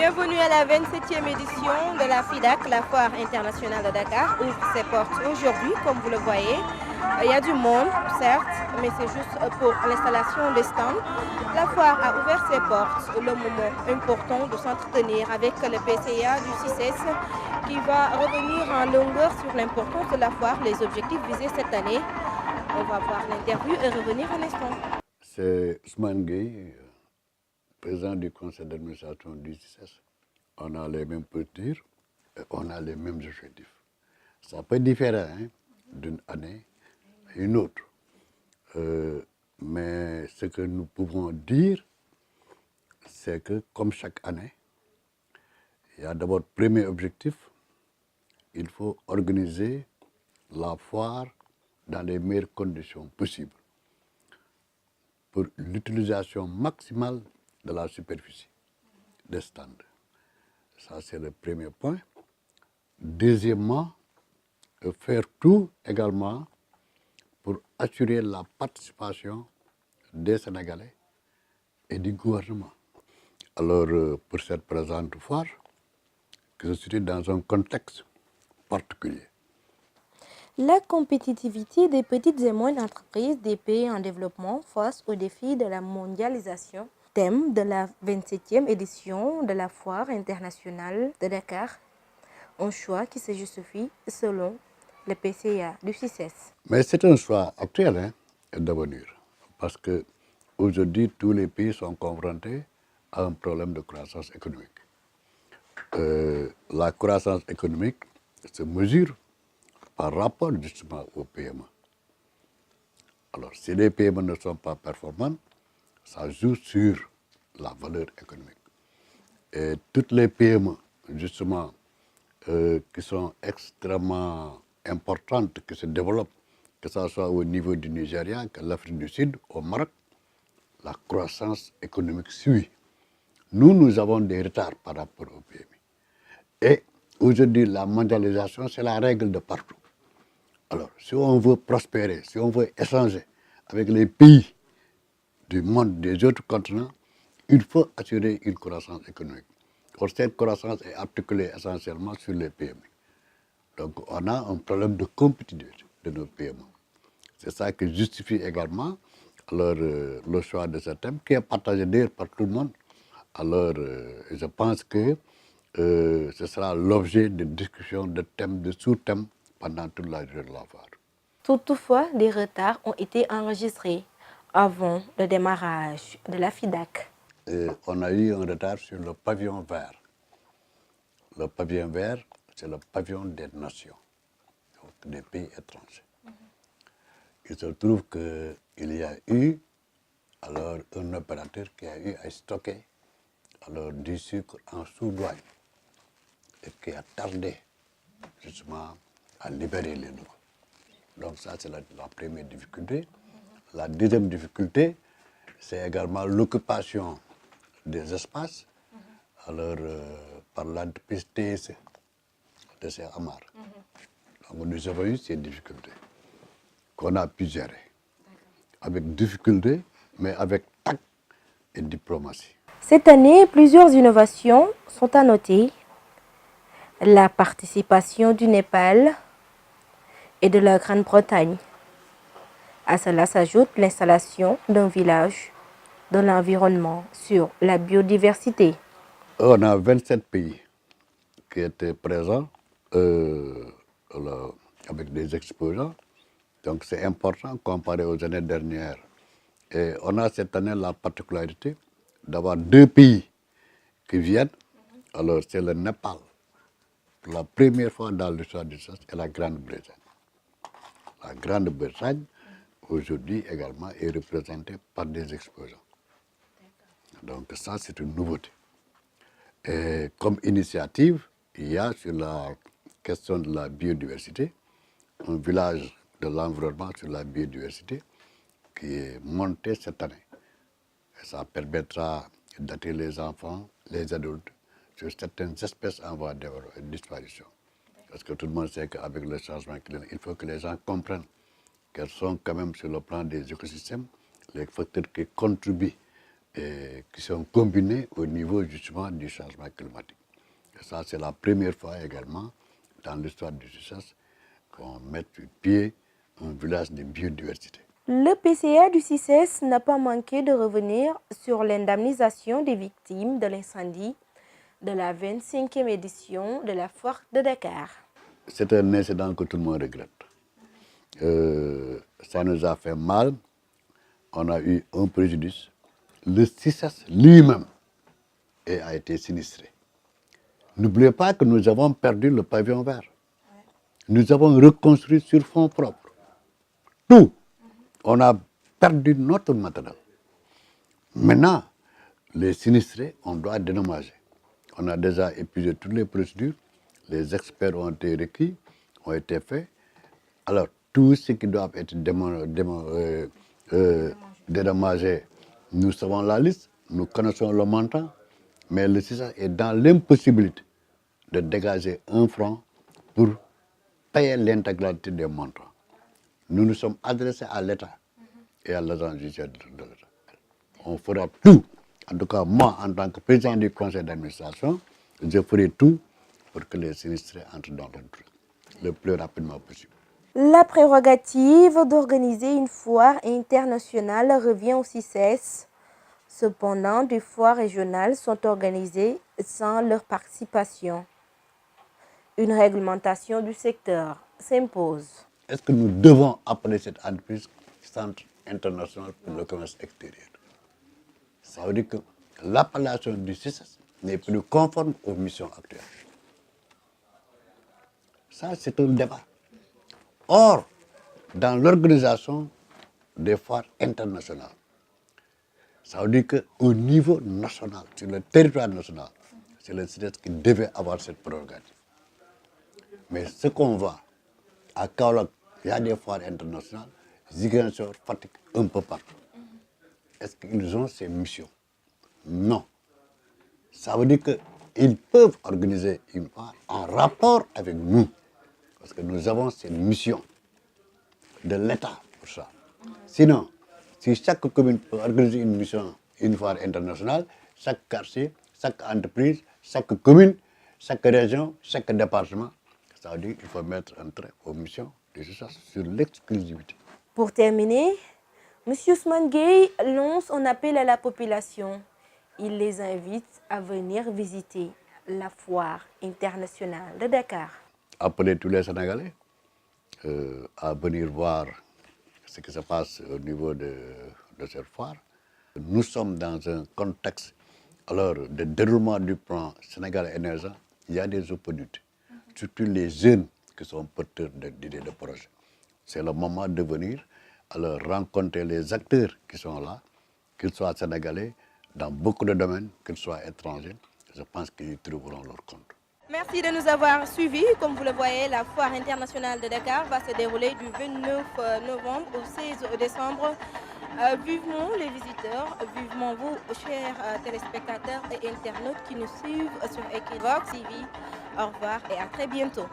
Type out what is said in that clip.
Bienvenue à la 27e édition de la FIDAK, la Foire internationale de Dakar, ouvre ses portes aujourd'hui, comme vous le voyez. Il y a du monde, certes, mais c'est juste pour l'installation des stands. La foire a ouvert ses portes, le moment important de s'entretenir avec le PCA du CICES qui va revenir en longueur sur l'importance de la foire, les objectifs visés cette année. On va voir l'interview et revenir un instant. C'est Ousmane Gueye, président du conseil d'administration du CICES. On a les mêmes postures et on a les mêmes objectifs. Ça peut différer d'une année à une autre. Mais ce que nous pouvons dire, c'est que comme chaque année, il y a d'abord le premier objectif, il faut organiser la foire dans les meilleures conditions possibles pour l'utilisation maximale de la superficie des stands. Ça, c'est le premier point. Deuxièmement, faire tout également pour assurer la participation des Sénégalais et du gouvernement. Alors, pour cette présente foire, que je suis dans un contexte particulier. La compétitivité des petites et moyennes entreprises des pays en développement face aux défis de la mondialisation. Thème de la 27e édition de la Foire internationale de Dakar. Un choix qui se justifie selon le PCA du CICES. Mais c'est un choix actuel d'avenir. Parce qu'aujourd'hui, tous les pays sont confrontés à un problème de croissance économique. La croissance économique se mesure par rapport justement aux PME. Alors, si les PME ne sont pas performantes, ça joue sur la valeur économique. Et toutes les PME, justement, qui sont extrêmement importantes, qui se développent, que ce soit au niveau du Nigeria, que l'Afrique du Sud, au Maroc, la croissance économique suit. Nous avons des retards par rapport aux PME. Et aujourd'hui, la mondialisation, c'est la règle de partout. Alors, si on veut prospérer, si on veut échanger avec les pays du monde, des autres continents, il faut assurer une croissance économique. Or, cette croissance est articulée essentiellement sur les PME. Donc, on a un problème de compétitivité de nos PME. C'est ça qui justifie également alors, le choix de ce thème, qui est partagé d'ailleurs par tout le monde. Alors, je pense que ce sera l'objet de discussions, de thèmes, de sous-thèmes pendant toute la durée de la foire. Toutefois, des retards ont été enregistrés avant le démarrage de la FIDAK. On a eu un retard sur le pavillon vert. Le pavillon vert, c'est le pavillon des nations, donc des pays étrangers. Il se trouve qu'il y a eu alors un opérateur qui a eu à stocker alors, du sucre en sous-douane et qui a tardé justement à libérer les locaux. Donc ça, c'est la première difficulté. La deuxième difficulté, c'est également l'occupation des espaces alors, par l'entreprise TSE de ces Amar. Donc nous avons eu ces difficultés qu'on a pu gérer avec difficulté, mais avec tact et diplomatie. Cette année, plusieurs innovations sont à noter. La participation du Népal et de la Grande-Bretagne. À cela s'ajoute l'installation d'un village de l'environnement sur la biodiversité. On a 27 pays qui étaient présents avec des exposants. Donc c'est important comparé aux années dernières. Et on a cette année la particularité d'avoir deux pays qui viennent. Alors c'est le Népal, pour la première fois dans l'histoire du SAS, et la Grande-Bretagne. La Grande-Bretagne, aujourd'hui également, est représentée par des exposants. Donc ça, c'est une nouveauté. Et comme initiative, il y a sur la question de la biodiversité, un village de l'environnement sur la biodiversité qui est monté cette année. Et ça permettra d'attirer les enfants, les adultes, sur certaines espèces en voie de disparition. Parce que tout le monde sait qu'avec le changement climatique, il faut que les gens comprennent qu'elles sont quand même sur le plan des écosystèmes les facteurs qui contribuent et qui sont combinés au niveau justement du changement climatique. Et ça, c'est la première fois également dans l'histoire du CICES qu'on met sur pied un village de biodiversité. Le PCA du CICES n'a pas manqué de revenir sur l'indemnisation des victimes de l'incendie de la 25e édition de la foire de Dakar. C'est un incident que tout le monde regrette. Ça nous a fait mal, on a eu un préjudice. Le CICES lui-même a été sinistré. N'oubliez pas que nous avons perdu le pavillon vert. Nous avons reconstruit sur fonds propres. Tout. On a perdu notre matériel. Maintenant, les sinistrés, on doit dédommager. On a déjà épuisé toutes les procédures. Les experts ont été requis, ont été faits. Alors, tout ce qui doit être dédommagé, nous savons la liste, nous connaissons le montant, mais le CICES est dans l'impossibilité de dégager un franc pour payer l'intégralité des montants. Nous nous sommes adressés à l'État et à l'agence judiciaire de l'État. On fera tout. En tout cas, moi, en tant que président du conseil d'administration, je ferai tout pour que les sinistrés entrent dans le truc le plus rapidement possible. La prérogative d'organiser une foire internationale revient au CICES. Cependant, des foires régionales sont organisées sans leur participation. Une réglementation du secteur s'impose. Est-ce que nous devons appeler cette entreprise Centre international pour le commerce extérieur? Ça veut dire que l'appellation du CICES n'est plus conforme aux missions actuelles. Ça, c'est un débat. Or, dans l'organisation des foires internationales, ça veut dire qu'au niveau national, sur le territoire national, c'est le CICES qui devait avoir cette prérogative. Mais ce qu'on voit, à Kaolack, il y a des foires internationales, Ziguinchor, Fatick, un peu partout. Est-ce qu'ils ont ces missions? Non. Ça veut dire qu'ils peuvent organiser une foire en rapport avec nous. Parce que nous avons cette mission de l'État pour ça. Sinon, si chaque commune peut organiser une mission, une foire internationale, chaque quartier, chaque entreprise, chaque commune, chaque région, chaque département, ça veut dire qu'il faut mettre un trait aux missions de CICES sur l'exclusivité. Pour terminer, M. Ousmane Gueye lance un appel à la population. Il les invite à venir visiter la foire internationale de Dakar. Appeler tous les Sénégalais à venir voir ce qui se passe au niveau de cette foire. Nous sommes dans un contexte alors, de déroulement du plan Sénégal émergent. Il y a des opportunités, surtout les jeunes qui sont porteurs d'idées de projets. C'est le moment de venir alors rencontrer les acteurs qui sont là, qu'ils soient sénégalais, dans beaucoup de domaines, qu'ils soient étrangers. Je pense qu'ils trouveront leur compte. Merci de nous avoir suivis. Comme vous le voyez, la foire internationale de Dakar va se dérouler du 29 novembre au 16 décembre. Vivement les visiteurs, vivement vous, chers téléspectateurs et internautes qui nous suivent sur Equivox TV. Au revoir et à très bientôt.